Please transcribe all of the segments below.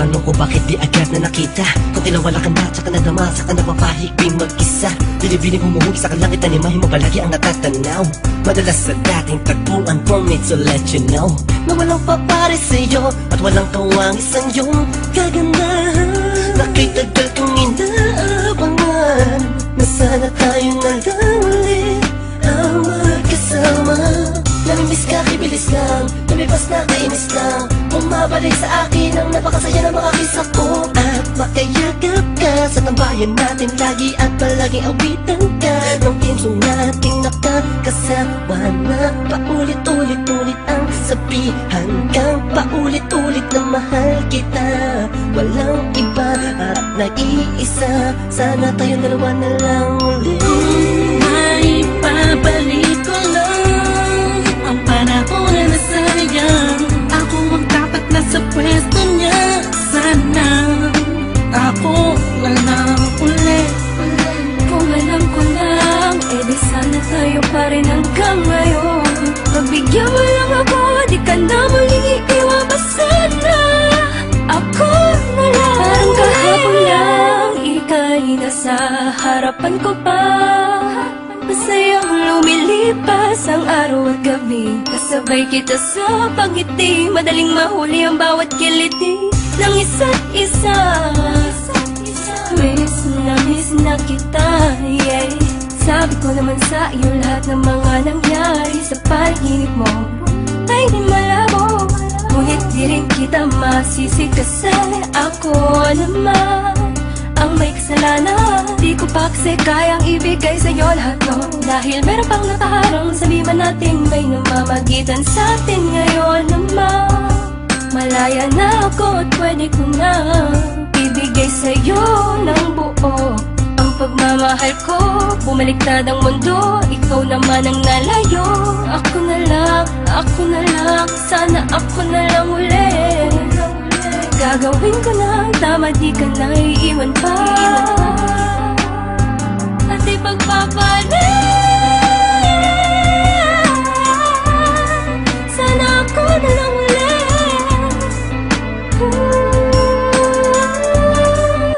tanong ko bakit di agad na nakita. Kung tinawala ka na, tsaka nadama, saka napapahigping mag-isa. Binibining humuhug sa kalangit na imahe mo palagi ang natatanaw. Madalas sa dating tagpuan for me to let you know na walang papare sa'yo at walang kawang isang iyong kagandahan. Nakitagal kong inaabangan na sana tayo na lang ulit ang magkasama. Namimiss ka, kibilis lang, lumipas na kainis lang. Bumabalik sa akin ang napakasaya ng mga kisa ko. At makayagap ka sa tambayan natin lagi at palaging awitan ka ng tinsong nating nakakasama na paulit-ulit-ulit ang sabihan kang paulit-ulit na mahal kita. Walang iba at nag-iisa, sana tayo dalawa na lang ulit. Ay, pabalik ko lang ang panahon na nasayang. Ako ang dapat nasa pwesto niya. Sana ako na lang ulit. Kung alam ko lang, di sana tayo pa rin hanggang ngayon. Pagbigyan mo lang ako, di ka na muling iiwan pa sana. Ako na lang. Parang kahapon lang, ika'y nasa harapan ko pa. Masayang lumilipas ang araw at gabi. Kasabay kita sa pagngiti, madaling mahuli ang bawat kiliti ng isa't isa. Miss na kita, yeah. Sabi ko naman sa iyo lahat ng mga nangyari sa panaginip mo ay di malabo. Ngunit di rin kita masisi kasi ako naman ang may kasalanan. Di ko pa kasi kayang ibigay sa'yo lahat no. Dahil meron pang nakaharang, sabi man natin may namamagitan sa atin ngayon naman. Malaya na ako at pwede ko na ibigay sa'yo ng buo ang pagmamahal ko. Bumaliktad ang mundo, ikaw naman ang nalayo. Ako na lang, sana ako na lang ulit. Gagawin ko na tama, di ka na iiwan pa. At ipagpapalit. Sana ako na lang ulit.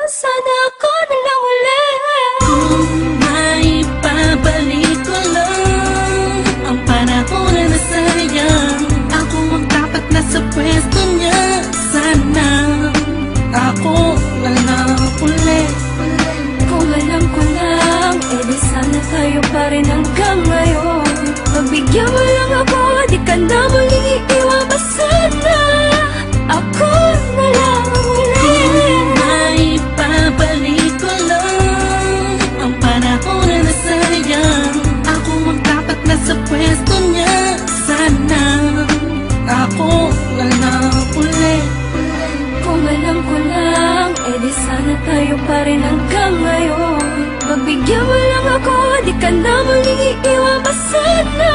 Sana ako na lang ulit. Kung may pabalik ko lang ang panahon na nasayang. Ako ang dapat nasa pwesto niya. Sana ako na lang ulit. Kung alam ko lang, di sana tayo pa rin hanggang ngayon. Pagbigyan mo lang ako, di ka na muling iiwan pa sana. Ako na lang ulit. May pabalik ko lang ang panahon na nasayang. Ako ang dapat nasa pwesto niya. Sana ako na lang ulit. Kung alam ko lang, di sana tayo pa rin hanggang ngayon. Pagbigyan mo lang ako, di ka na muling iiwan pa sana.